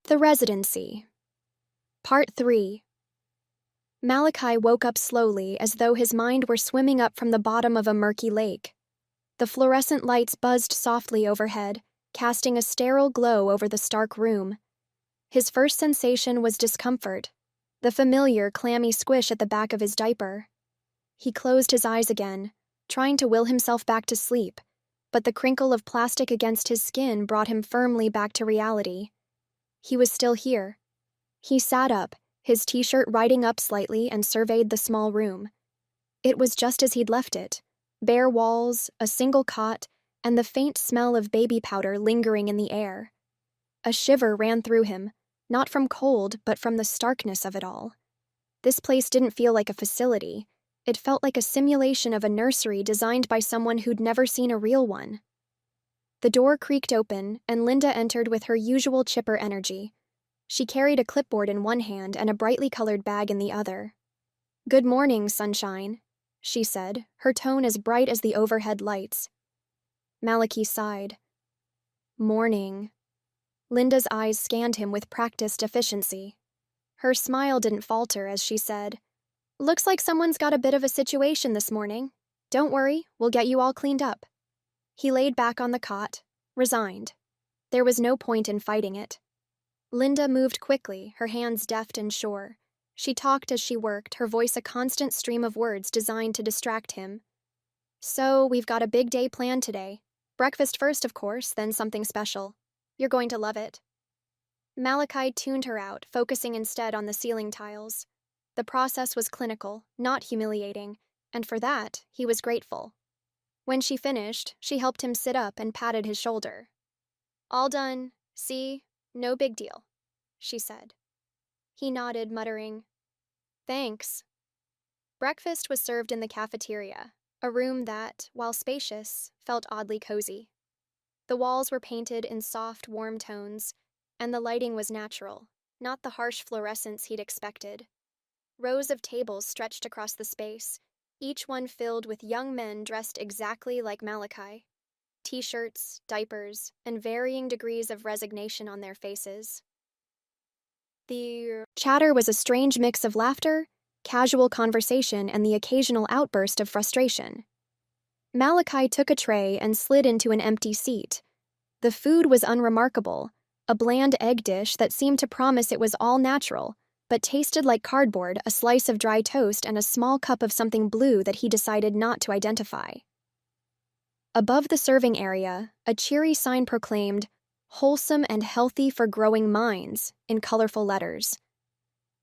The Residency. Part 3. Malachi woke up slowly as though his mind were swimming up from the bottom of a murky lake. The fluorescent lights buzzed softly overhead, casting a sterile glow over the stark room. His first sensation was discomfort, the familiar clammy squish at the back of his diaper. He closed his eyes again, trying to will himself back to sleep, but the crinkle of plastic against his skin brought him firmly back to reality. He was still here. He sat up, his t-shirt riding up slightly, and surveyed the small room. It was just as he'd left it. Bare walls, a single cot, and the faint smell of baby powder lingering in the air. A shiver ran through him, not from cold, but from the starkness of it all. This place didn't feel like a facility. It felt like a simulation of a nursery designed by someone who'd never seen a real one. The door creaked open, and Linda entered with her usual chipper energy. She carried a clipboard in one hand and a brightly colored bag in the other. "Good morning, sunshine," she said, her tone as bright as the overhead lights. Malachi sighed. "Morning." Linda's eyes scanned him with practiced efficiency. Her smile didn't falter as she said, "Looks like someone's got a bit of a situation this morning. Don't worry, we'll get you all cleaned up." He laid back on the cot, resigned. There was no point in fighting it. Linda moved quickly, her hands deft and sure. She talked as she worked, her voice a constant stream of words designed to distract him. "So, we've got a big day planned today. Breakfast first, of course, then something special. You're going to love it." Malachi tuned her out, focusing instead on the ceiling tiles. The process was clinical, not humiliating, and for that, he was grateful. When she finished, she helped him sit up and patted his shoulder. "All done. See? No big deal," she said. He nodded, muttering, "Thanks." Breakfast was served in the cafeteria, a room that, while spacious, felt oddly cozy. The walls were painted in soft, warm tones, and the lighting was natural, not the harsh fluorescence he'd expected. Rows of tables stretched across the space, each one filled with young men dressed exactly like Malachi. T-shirts, diapers, and varying degrees of resignation on their faces. The chatter was a strange mix of laughter, casual conversation, and the occasional outburst of frustration. Malachi took a tray and slid into an empty seat. The food was unremarkable, a bland egg dish that seemed to promise it was all natural, but tasted like cardboard, a slice of dry toast, and a small cup of something blue that he decided not to identify. Above the serving area, a cheery sign proclaimed, "Wholesome and healthy for growing minds," in colorful letters.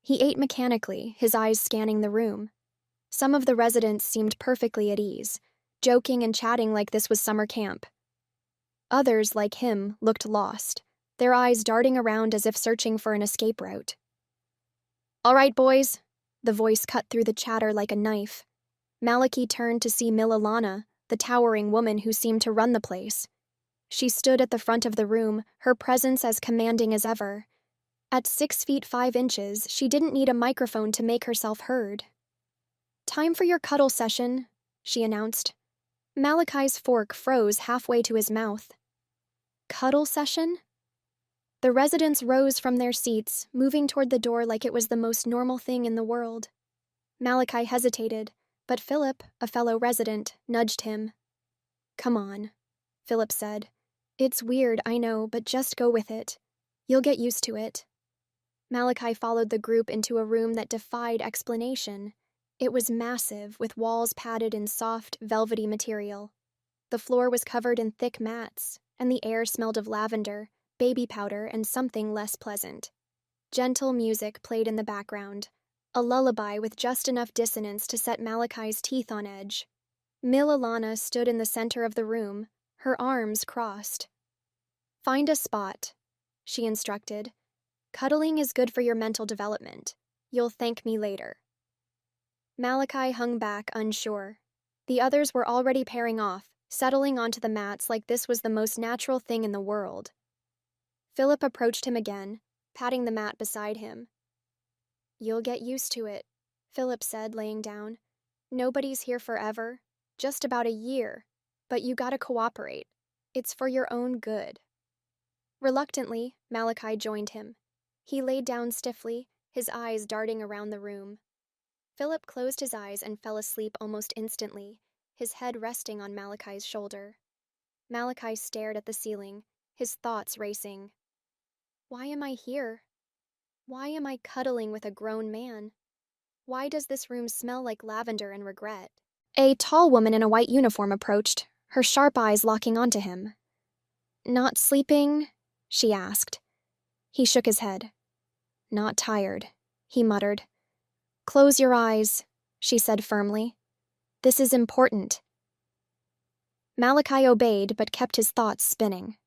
He ate mechanically, his eyes scanning the room. Some of the residents seemed perfectly at ease, joking and chatting like this was summer camp. Others, like him, looked lost, their eyes darting around as if searching for an escape route. "All right, boys," the voice cut through the chatter like a knife. Malachi turned to see Mililana, the towering woman who seemed to run the place. She stood at the front of the room, her presence as commanding as ever. At 6 feet 5 inches, she didn't need a microphone to make herself heard. "Time for your cuddle session," she announced. Malachi's fork froze halfway to his mouth. Cuddle session? The residents rose from their seats, moving toward the door like it was the most normal thing in the world. Malachi hesitated, but Philip, a fellow resident, nudged him. "Come on," Philip said. "It's weird, I know, but just go with it. You'll get used to it." Malachi followed the group into a room that defied explanation. It was massive, with walls padded in soft, velvety material. The floor was covered in thick mats, and the air smelled of lavender, baby powder, and something less pleasant. Gentle music played in the background, a lullaby with just enough dissonance to set Malachi's teeth on edge. Mililana stood in the center of the room, her arms crossed. "Find a spot," she instructed. "Cuddling is good for your mental development. You'll thank me later." Malachi hung back, unsure. The others were already pairing off, settling onto the mats like this was the most natural thing in the world. Philip approached him again, patting the mat beside him. "You'll get used to it," Philip said, laying down. "Nobody's here forever, just about a year, but you gotta cooperate. It's for your own good." Reluctantly, Malachi joined him. He laid down stiffly, his eyes darting around the room. Philip closed his eyes and fell asleep almost instantly, his head resting on Malachi's shoulder. Malachi stared at the ceiling, his thoughts racing. Why am I here? Why am I cuddling with a grown man? Why does this room smell like lavender and regret? A tall woman in a white uniform approached, her sharp eyes locking onto him. Not sleeping? She asked. He shook his head. Not tired, he muttered. Close your eyes, she said firmly. This is important. Malachi obeyed but kept his thoughts spinning.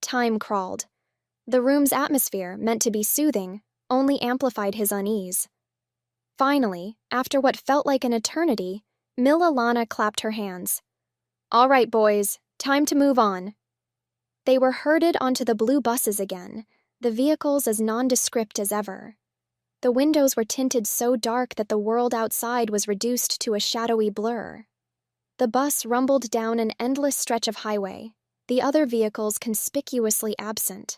Time crawled. The room's atmosphere, meant to be soothing, only amplified his unease. Finally, after what felt like an eternity, Lana clapped her hands. All right, boys, time to move on. They were herded onto the blue buses again, the vehicles as nondescript as ever. The windows were tinted so dark that the world outside was reduced to a shadowy blur. The bus rumbled down an endless stretch of highway, the other vehicles conspicuously absent.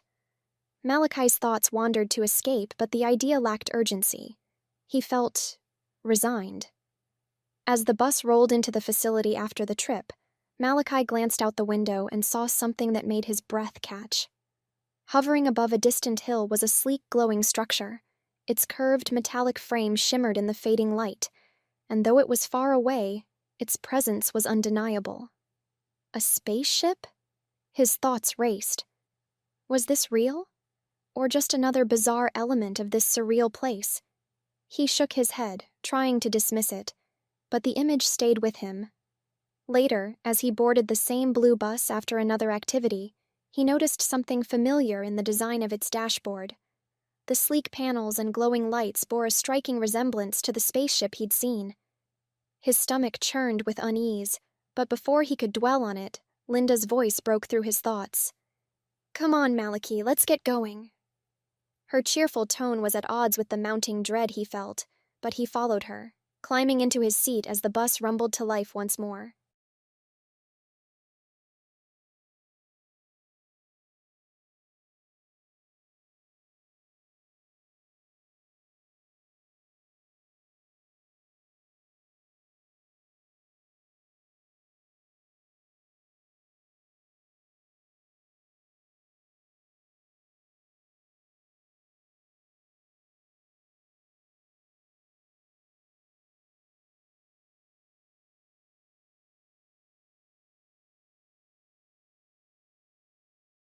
Malachi's thoughts wandered to escape, but the idea lacked urgency. He felt resigned. As the bus rolled into the facility after the trip, Malachi glanced out the window and saw something that made his breath catch. Hovering above a distant hill was a sleek, glowing structure. Its curved metallic frame shimmered in the fading light, and though it was far away, its presence was undeniable. A spaceship? His thoughts raced. Was this real? Or just another bizarre element of this surreal place? He shook his head, trying to dismiss it, but the image stayed with him. Later, as he boarded the same blue bus after another activity, he noticed something familiar in the design of its dashboard. The sleek panels and glowing lights bore a striking resemblance to the spaceship he'd seen. His stomach churned with unease, but before he could dwell on it, Linda's voice broke through his thoughts. Come on, Malachi, let's get going. Her cheerful tone was at odds with the mounting dread he felt, but he followed her, climbing into his seat as the bus rumbled to life once more.